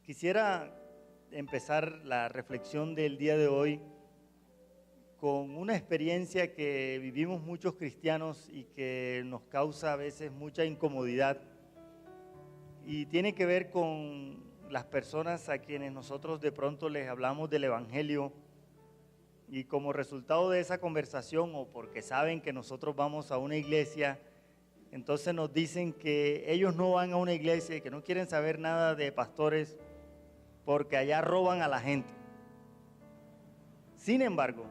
Quisiera empezar la reflexión del día de hoy con una experiencia que vivimos muchos cristianos y que nos causa a veces mucha incomodidad, y tiene que ver con las personas a quienes nosotros de pronto les hablamos del Evangelio, y como resultado de esa conversación, o porque saben que nosotros vamos a una iglesia, entonces nos dicen que ellos no van a una iglesia y que no quieren saber nada de pastores porque allá roban a la gente. Sin embargo,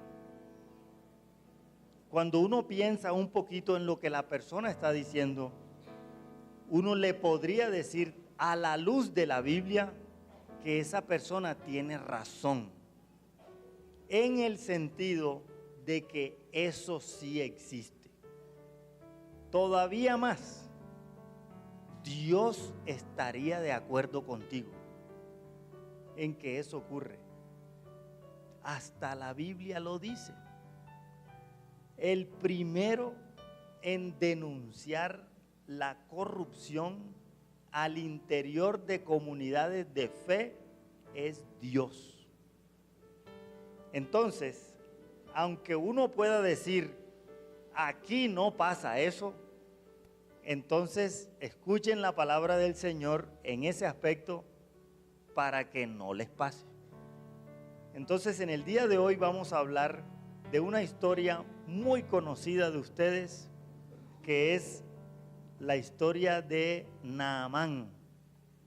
cuando uno piensa un poquito en lo que la persona está diciendo, uno le podría decir a la luz de la Biblia que esa persona tiene razón, en el sentido de que eso sí existe. Todavía más, Dios estaría de acuerdo contigo en que eso ocurre. Hasta la Biblia lo dice. El primero en denunciar la corrupción al interior de comunidades de fe es Dios. Entonces, aunque uno pueda decir, aquí no pasa eso, entonces escuchen la palabra del Señor en ese aspecto para que no les pase. Entonces, en el día de hoy vamos a hablar de una historia muy conocida de ustedes, que es la historia de Naamán,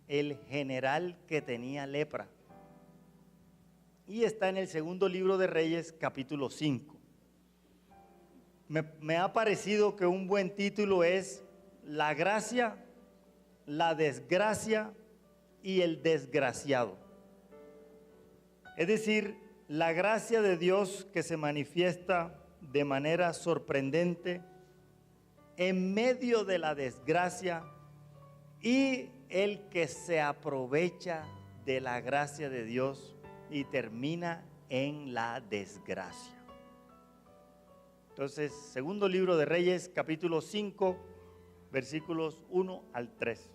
el general que tenía lepra. Y está en el segundo libro de Reyes, capítulo 5. Me ha parecido que un buen título es La gracia, la desgracia y el desgraciado. Es decir, la gracia de Dios que se manifiesta de manera sorprendente en medio de la desgracia, y el que se aprovecha de la gracia de Dios y termina en la desgracia. Entonces, segundo libro de Reyes, capítulo 5, versículos 1 al 3.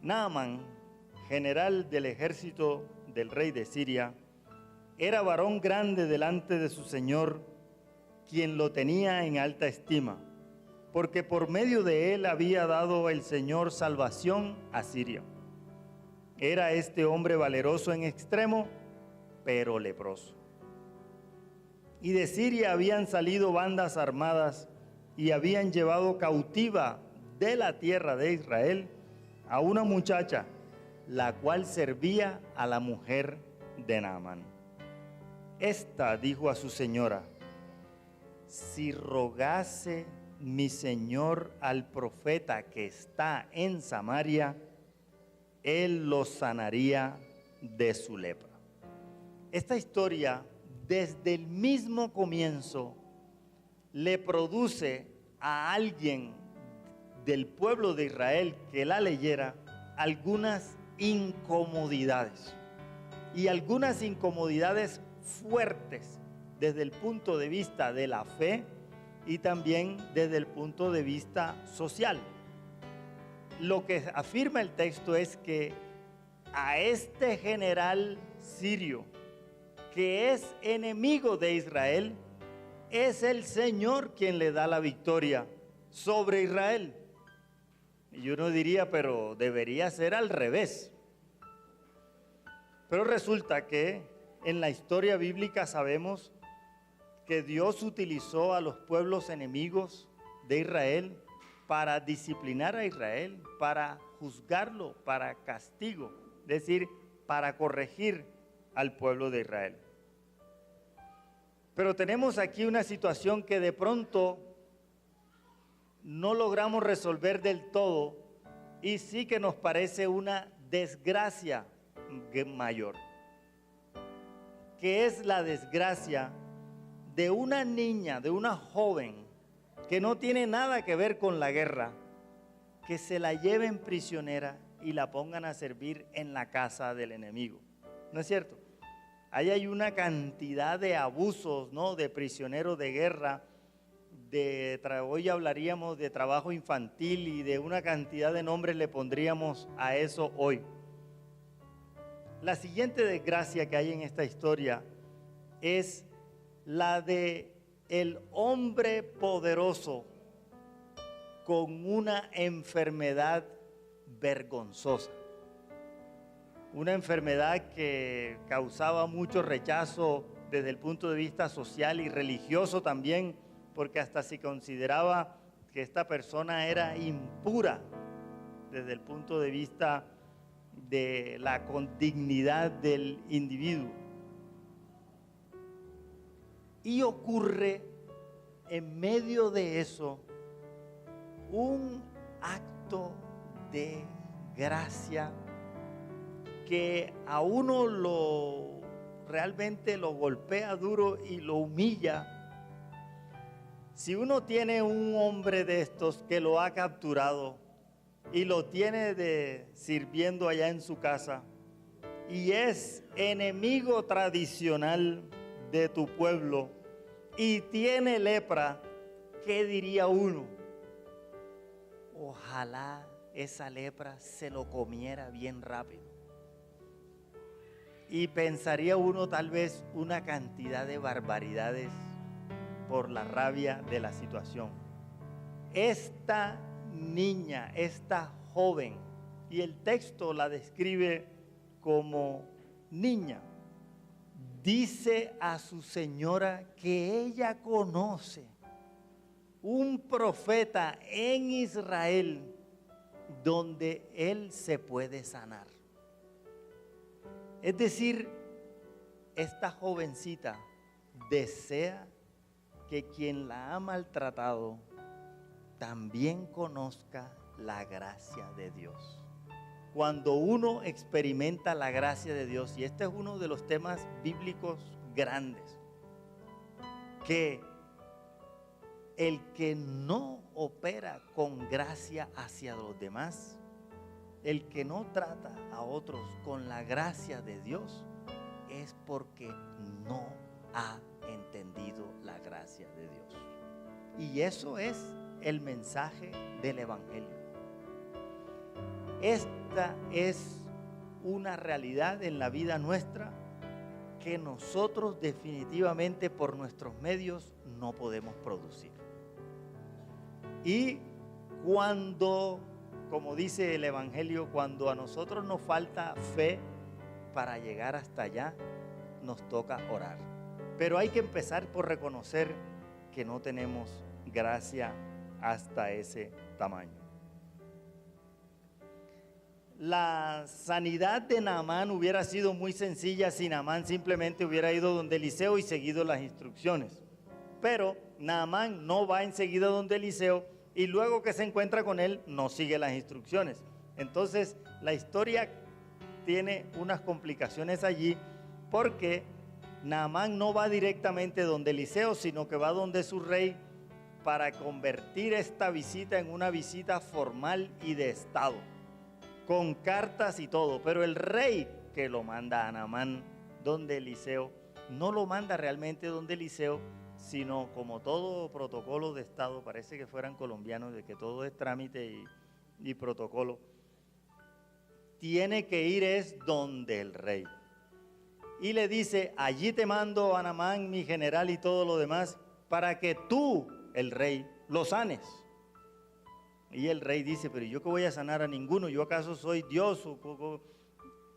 Naamán, general del ejército del rey de Siria, era varón grande delante de su señor, quien lo tenía en alta estima, porque por medio de él había dado el Señor salvación a Siria. Era este hombre valeroso en extremo, pero leproso. Y de Siria habían salido bandas armadas y habían llevado cautiva de la tierra de Israel a una muchacha, la cual servía a la mujer de Naamán. Esta dijo a su señora: si rogase mi señor al profeta que está en Samaria, él lo sanaría de su lepra. Esta historia, desde el mismo comienzo, le produce a alguien del pueblo de Israel que la leyera algunas incomodidades, y algunas incomodidades fuertes desde el punto de vista de la fe y también desde el punto de vista social. Lo que afirma el texto es que a este general sirio, que es enemigo de Israel, es el Señor quien le da la victoria sobre Israel. Y uno diría, pero debería ser al revés. Pero resulta que en la historia bíblica sabemos que Dios utilizó a los pueblos enemigos de Israel para disciplinar a Israel, para juzgarlo, para castigo, es decir, para corregir al pueblo de Israel. Pero tenemos aquí una situación que de pronto no logramos resolver del todo, y sí que nos parece una desgracia mayor, que es la desgracia de una niña, de una joven que no tiene nada que ver con la guerra, que se la lleven prisionera y la pongan a servir en la casa del enemigo. ¿No es cierto? Ahí hay una cantidad de abusos, ¿no?, de prisioneros de guerra, hoy hablaríamos de trabajo infantil, y de una cantidad de nombres le pondríamos a eso hoy. la siguiente desgracia que hay en esta historia es la de el hombre poderoso con una enfermedad vergonzosa. Una enfermedad que causaba mucho rechazo desde el punto de vista social y religioso también, porque hasta se consideraba que esta persona era impura desde el punto de vista de la dignidad del individuo. Y ocurre en medio de eso un acto de gracia que a uno realmente lo golpea duro y lo humilla. Si uno tiene un hombre de estos que lo ha capturado y lo tiene sirviendo allá en su casa y es enemigo tradicional de tu pueblo y tiene lepra, ¿qué diría uno? Ojalá esa lepra se lo comiera bien rápido. Y pensaría uno tal vez una cantidad de barbaridades por la rabia de la situación. Esta niña, esta joven, y el texto la describe como niña, dice a su señora que ella conoce un profeta en Israel donde él se puede sanar. Es decir, esta jovencita desea que quien la ha maltratado también conozca la gracia de Dios. Cuando uno experimenta la gracia de Dios, y este es uno de los temas bíblicos grandes, que el que no opera con gracia hacia los demás, el que no trata a otros con la gracia de Dios, es porque no ha entendido la gracia de Dios. Y eso es el mensaje del Evangelio. Esta es una realidad en la vida nuestra que nosotros definitivamente por nuestros medios no podemos producir. Y cuando, como dice el Evangelio, cuando a nosotros nos falta fe para llegar hasta allá, nos toca orar. Pero hay que empezar por reconocer que no tenemos gracia hasta ese tamaño. La sanidad de Naamán hubiera sido muy sencilla si Naamán simplemente hubiera ido donde Eliseo y seguido las instrucciones. Pero Naamán no va enseguida donde Eliseo y luego que se encuentra con él no sigue las instrucciones. Entonces la historia tiene unas complicaciones allí porque Naamán no va directamente donde Eliseo, sino que va donde su rey para convertir esta visita en una visita formal y de estado, con cartas y todo. Pero el rey que lo manda a Naamán donde Eliseo, no lo manda realmente donde Eliseo, sino como todo protocolo de estado, parece que fueran colombianos, de que todo es trámite y protocolo, tiene que ir es donde el rey. Y le dice, allí te mando a Naamán, mi general y todo lo demás, para que tú, el rey, lo sanes. Y el rey dice, pero ¿yo qué voy a sanar a ninguno? ¿Yo acaso soy Dios?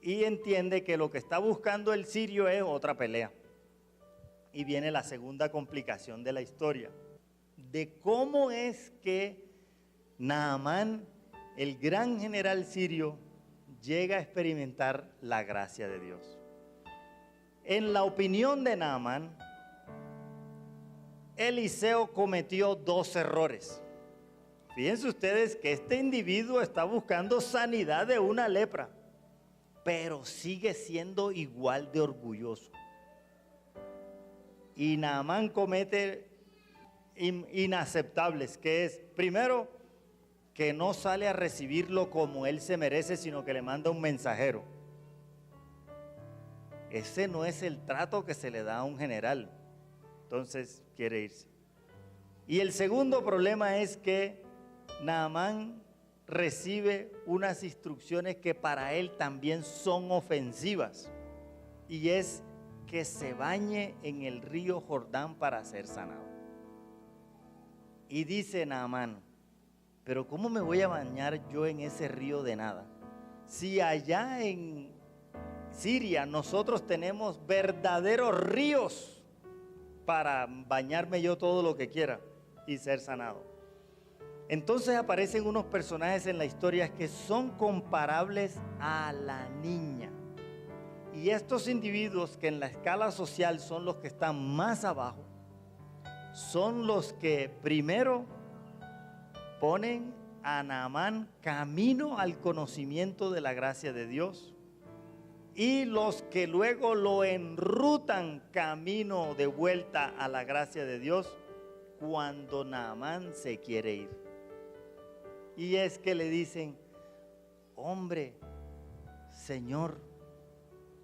Y entiende que lo que está buscando el sirio es otra pelea. Y viene la segunda complicación de la historia, de cómo es que Naamán, el gran general sirio, llega a experimentar la gracia de Dios. En la opinión de Naamán, Eliseo cometió dos errores. Fíjense ustedes que este individuo está buscando sanidad de una lepra, pero sigue siendo igual de orgulloso. Y Naamán comete inaceptables, que es, primero, que no sale a recibirlo como él se merece, sino que le manda un mensajero. Ese no es el trato que se le da a un general. Entonces quiere irse. Y el segundo problema es que Naamán recibe unas instrucciones que para él también son ofensivas, y es que se bañe en el río Jordán para ser sanado. Y dice Naamán: pero ¿cómo me voy a bañar yo en ese río de nada? Si allá en Siria nosotros tenemos verdaderos ríos para bañarme yo todo lo que quiera y ser sanado. Entonces aparecen unos personajes en la historia que son comparables a la niña. Y estos individuos que en la escala social son los que están más abajo, son los que primero ponen a Naamán camino al conocimiento de la gracia de Dios, y los que luego lo enrutan camino de vuelta a la gracia de Dios cuando Naamán se quiere ir. Y es que le dicen: hombre, Señor,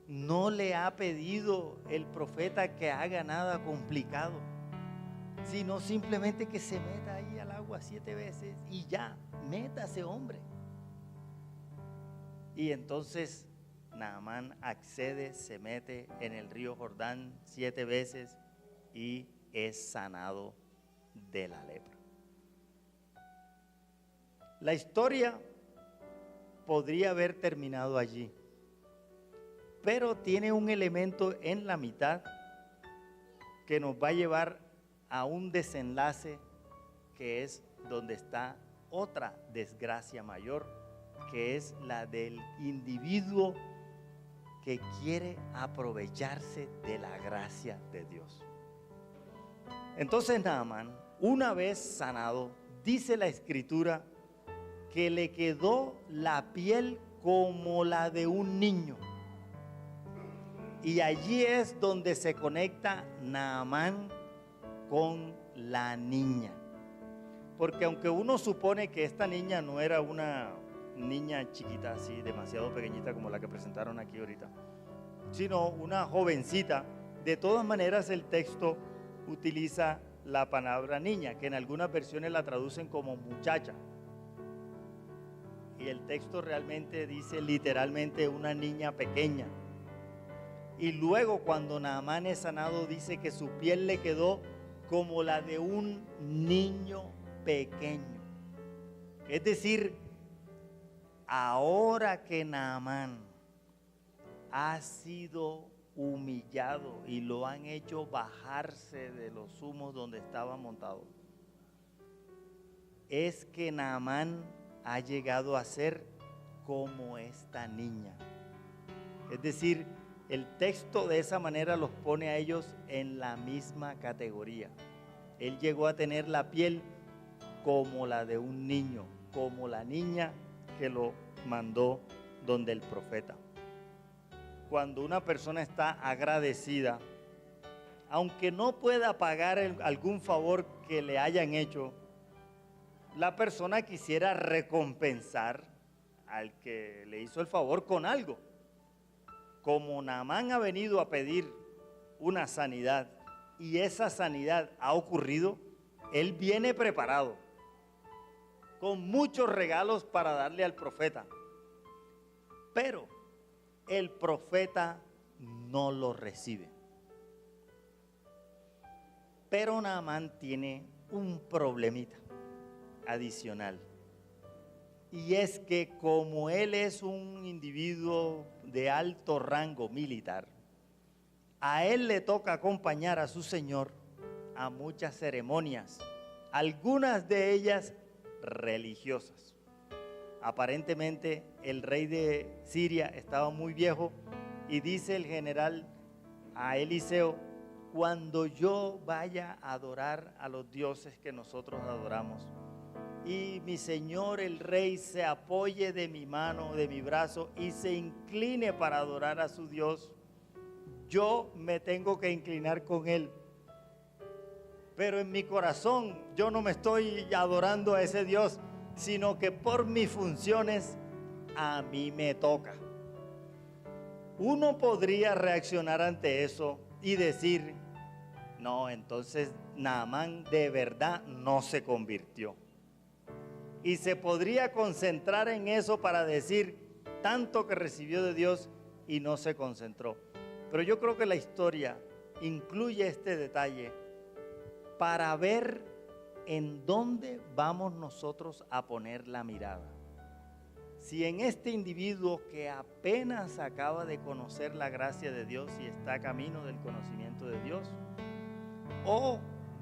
no le ha pedido el profeta que haga nada complicado, sino simplemente que se meta ahí al agua 7 veces y ya, métase, hombre. Y entonces Naamán accede, se mete en el río Jordán 7 veces y es sanado de la lepra. La historia podría haber terminado allí, pero tiene un elemento en la mitad que nos va a llevar a un desenlace, que es donde está otra desgracia mayor, que es la del individuo que quiere aprovecharse de la gracia de Dios. Entonces Naamán, una vez sanado, dice la Escritura que le quedó la piel como la de un niño. Y allí es donde se conecta Naamán con la niña. Porque aunque uno supone que esta niña no era una niña chiquita así, demasiado pequeñita como la que presentaron aquí ahorita, sino una jovencita, de todas maneras el texto utiliza la palabra niña, que en algunas versiones la traducen como muchacha. Y el texto realmente dice literalmente una niña pequeña. Y luego cuando Naamán es sanado, dice que su piel le quedó como la de un niño pequeño. Es decir, ahora que Naamán ha sido humillado y lo han hecho bajarse de los humos donde estaba montado, es que Naamán ha llegado a ser como esta niña. Es decir, el texto de esa manera los pone a ellos en la misma categoría. Él llegó a tener la piel como la de un niño, como la niña que lo mandó donde el profeta. Cuando una persona está agradecida, aunque no pueda pagar algún favor que le hayan hecho, la persona quisiera recompensar al que le hizo el favor con algo. Como Naamán ha venido a pedir una sanidad y esa sanidad ha ocurrido, él viene preparado con muchos regalos para darle al profeta. Pero el profeta no lo recibe. Pero Naamán tiene un problemita adicional. Y es que como él es un individuo de alto rango militar, a él le toca acompañar a su señor a muchas ceremonias, algunas de ellas religiosas. Aparentemente el rey de Siria estaba muy viejo y dice el general a Eliseo: cuando yo vaya a adorar a los dioses que nosotros adoramos y mi señor el rey se apoye de mi mano, de mi brazo y se incline para adorar a su Dios, yo me tengo que inclinar con él. Pero en mi corazón yo no me estoy adorando a ese Dios, sino que por mis funciones a mí me toca. Uno podría reaccionar ante eso y decir: no, entonces Naamán de verdad no se convirtió. y se podría concentrar en eso para decir tanto que recibió de Dios y no se concentró. Pero yo creo que la historia incluye este detalle para ver en dónde vamos nosotros a poner la mirada. Si en este individuo que apenas acaba de conocer la gracia de Dios y está camino del conocimiento de Dios, o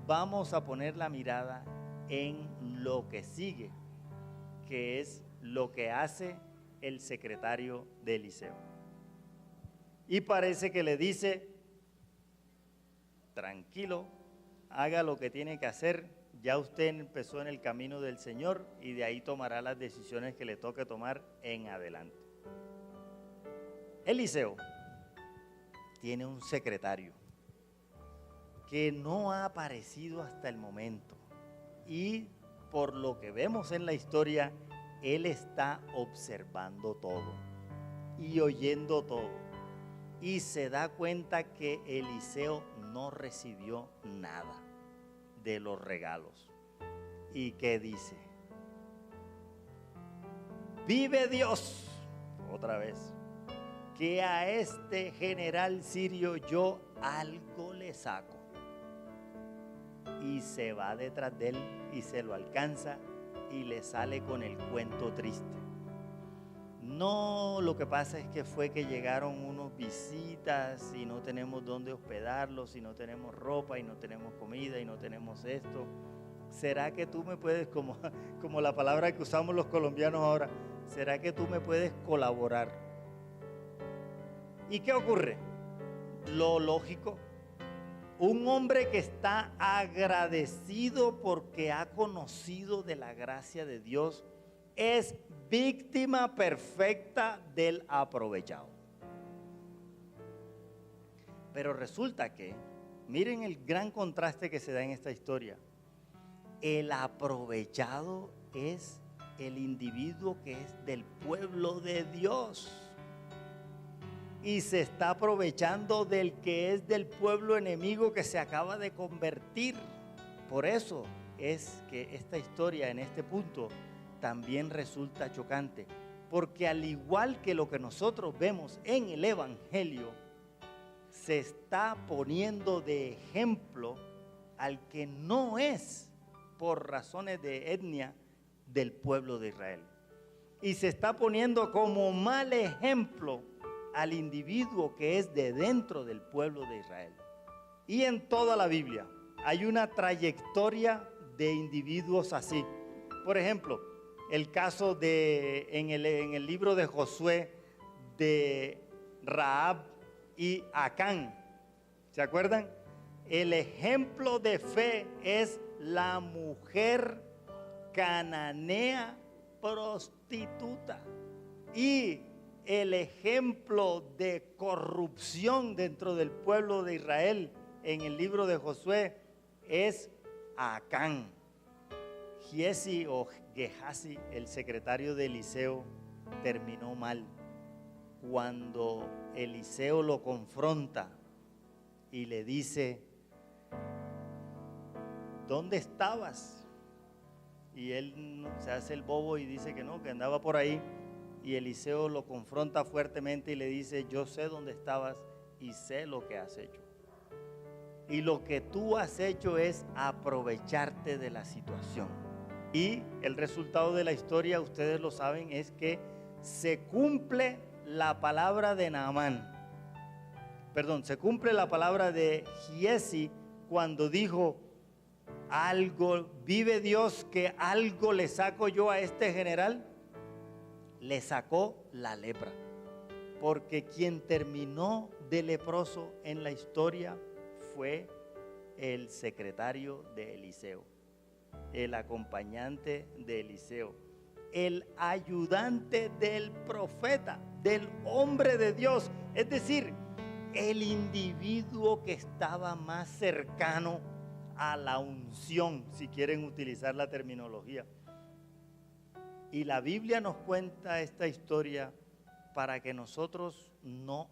vamos a poner la mirada en lo que sigue, que es lo que hace el secretario de Eliseo. Y parece que le dice, tranquilo, haga lo que tiene que hacer, ya usted empezó en el camino del Señor y de ahí tomará las decisiones que le toque tomar en adelante. Eliseo tiene un secretario que no ha aparecido hasta el momento y por lo que vemos en la historia, él está observando todo y oyendo todo y se da cuenta que Eliseo no recibió nada de los regalos. ¿Y qué dice? Vive Dios, otra vez, que a este general sirio yo algo le saco. Y se va detrás de él y se lo alcanza y le sale con el cuento triste. No, lo que pasa es que fue que llegaron unos visitas y no tenemos dónde hospedarlos y no tenemos ropa y no tenemos comida y no tenemos esto. ¿Será que tú me puedes, como la palabra que usamos los colombianos ahora, será que tú me puedes colaborar? ¿Y qué ocurre? Lo lógico, un hombre que está agradecido porque ha conocido de la gracia de Dios es víctima perfecta del aprovechado. Pero resulta que, miren el gran contraste que se da en esta historia. El aprovechado es el individuo que es del pueblo de Dios y se está aprovechando del que es del pueblo enemigo que se acaba de convertir. Por eso es que esta historia en este punto también resulta chocante, porque al igual que lo que nosotros vemos en el Evangelio, se está poniendo de ejemplo al que no es por razones de etnia del pueblo de Israel. Y se está poniendo como mal ejemplo al individuo que es de dentro del pueblo de Israel. Y en toda la Biblia hay una trayectoria de individuos así. Por ejemplo, el caso en el libro de Josué de Rahab y Acán. ¿Se acuerdan? El ejemplo de fe es la mujer cananea prostituta. Y el ejemplo de corrupción dentro del pueblo de Israel en el libro de Josué es Acán. Giesi o Gehazi, el secretario de Eliseo, terminó mal. Cuando Eliseo lo confronta y le dice, ¿dónde estabas? Y él se hace el bobo y dice que no, que andaba por ahí. Y Eliseo lo confronta fuertemente y le dice, yo sé dónde estabas y sé lo que has hecho. Y lo que tú has hecho es aprovecharte de la situación. Y el resultado de la historia, ustedes lo saben, es que se cumple la palabra de Naamán. Perdón, se cumple la palabra de Giesi cuando dijo, algo, vive Dios que algo le saco yo a este general. Le sacó la lepra. Porque quien terminó de leproso en la historia fue el secretario de Eliseo, el acompañante de Eliseo, el ayudante del profeta, del hombre de Dios, es decir, el individuo que estaba más cercano a la unción, si quieren utilizar la terminología. Y la Biblia nos cuenta esta historia para que nosotros no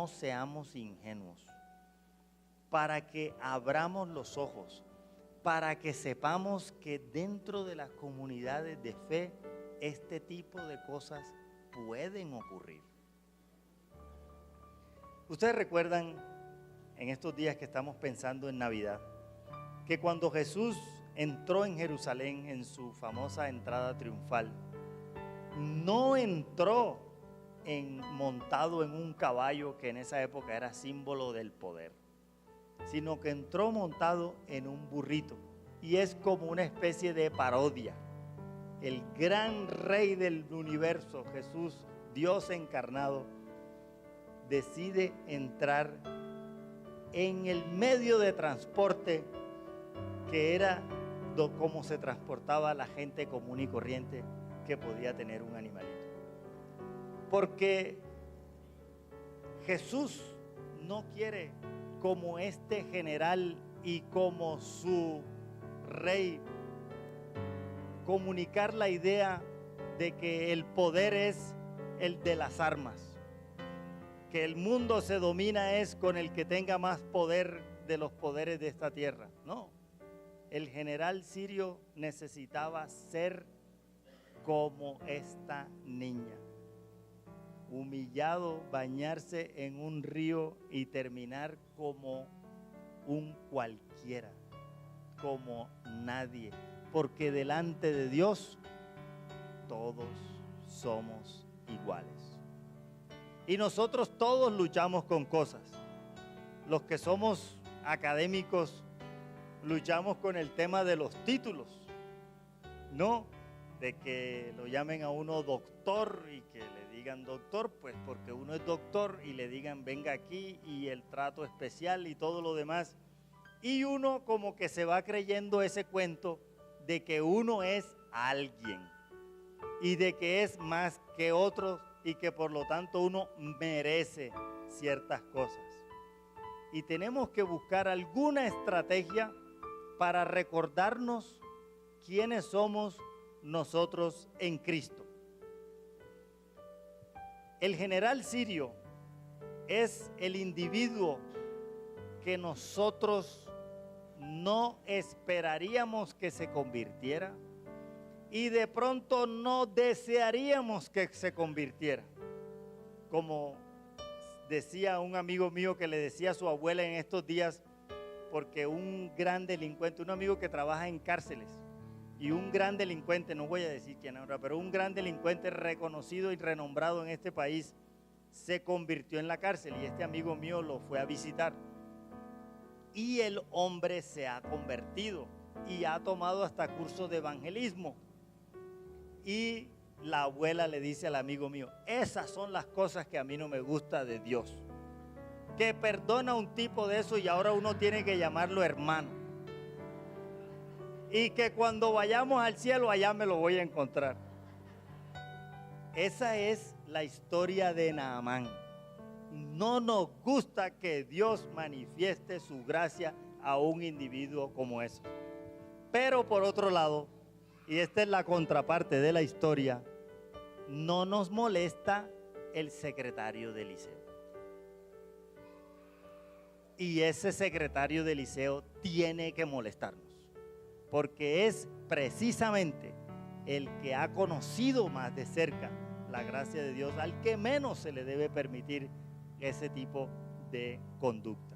seamos ingenuos, para que abramos los ojos, para que sepamos que dentro de las comunidades de fe este tipo de cosas pueden ocurrir. Ustedes recuerdan en estos días que estamos pensando en Navidad, que cuando Jesús entró en Jerusalén en su famosa entrada triunfal, no entró montado en un caballo que en esa época era símbolo del poder, sino que entró montado en un burrito, y es como una especie de parodia. El gran rey del universo, Jesús, Dios encarnado, decide entrar en el medio de transporte que era como se transportaba la gente común y corriente que podía tener un animalito. Porque Jesús no quiere, como este general y como su rey, comunicar la idea de que el poder es el de las armas, que el mundo se domina es con el que tenga más poder de los poderes de esta tierra. No, el general sirio necesitaba ser como esta niña, humillado, bañarse en un río y terminar como un cualquiera, como nadie, porque delante de Dios todos somos iguales. Y nosotros todos luchamos con cosas. Los que somos académicos luchamos con el tema de los títulos, ¿no? De que lo llamen a uno doctor y que le digan doctor, pues porque uno es doctor, y le digan venga aquí y el trato especial y todo lo demás. Y uno como que se va creyendo ese cuento de que uno es alguien y de que es más que otros y que por lo tanto uno merece ciertas cosas. Y tenemos que buscar alguna estrategia para recordarnos quiénes somos nosotros en Cristo. El general sirio es el individuo que nosotros no esperaríamos que se convirtiera y de pronto no desearíamos que se convirtiera. Como decía un amigo mío que le decía a su abuela en estos días, porque un gran delincuente, un amigo que trabaja en cárceles, y un gran delincuente, no voy a decir quién ahora, pero un gran delincuente reconocido y renombrado en este país, se convirtió en la cárcel y este amigo mío lo fue a visitar. Y el hombre se ha convertido y ha tomado hasta cursos de evangelismo. Y la abuela le dice al amigo mío, esas son las cosas que a mí no me gusta de Dios, que perdona a un tipo de eso y ahora uno tiene que llamarlo hermano, y que cuando vayamos al cielo allá me lo voy a encontrar. Esa es la historia de Naamán. No nos gusta que Dios manifieste su gracia a un individuo como ese. Pero por otro lado, y esta es la contraparte de la historia, no nos molesta el secretario de Eliseo. Y ese secretario de Eliseo tiene que molestarnos, porque es precisamente el que ha conocido más de cerca la gracia de Dios, al que menos se le debe permitir ese tipo de conducta.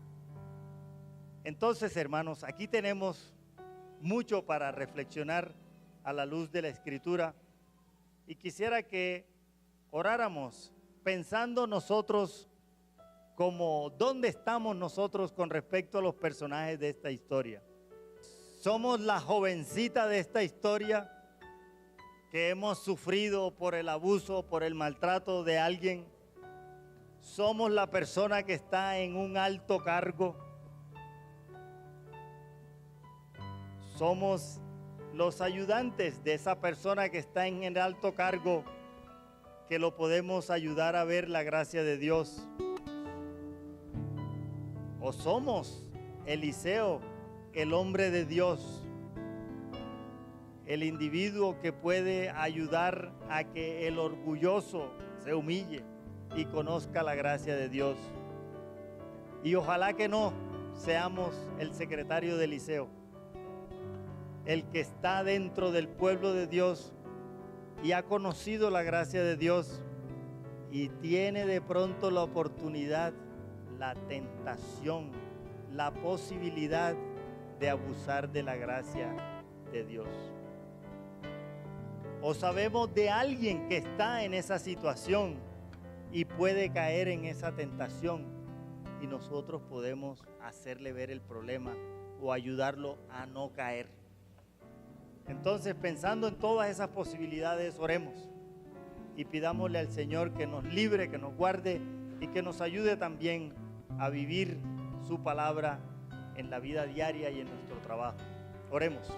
Entonces, hermanos, aquí tenemos mucho para reflexionar a la luz de la Escritura, y quisiera que oráramos pensando nosotros como dónde estamos nosotros con respecto a los personajes de esta historia. Somos la jovencita de esta historia que hemos sufrido por el abuso, por el maltrato de alguien. Somos la persona que está en un alto cargo. Somos los ayudantes de esa persona que está en el alto cargo, que lo podemos ayudar a ver la gracia de Dios. O somos Eliseo, el hombre de Dios, el individuo que puede ayudar a que el orgulloso se humille y conozca la gracia de Dios. Y ojalá que no seamos el secretario de Eliseo, el que está dentro del pueblo de Dios y ha conocido la gracia de Dios y tiene de pronto la oportunidad, la tentación, la posibilidad de abusar de la gracia de Dios. O sabemos de alguien que está en esa situación y puede caer en esa tentación y nosotros podemos hacerle ver el problema o ayudarlo a no caer. Entonces, pensando en todas esas posibilidades, oremos y pidámosle al Señor que nos libre, que nos guarde y que nos ayude también a vivir su palabra en la vida diaria y en nuestro trabajo. Oremos.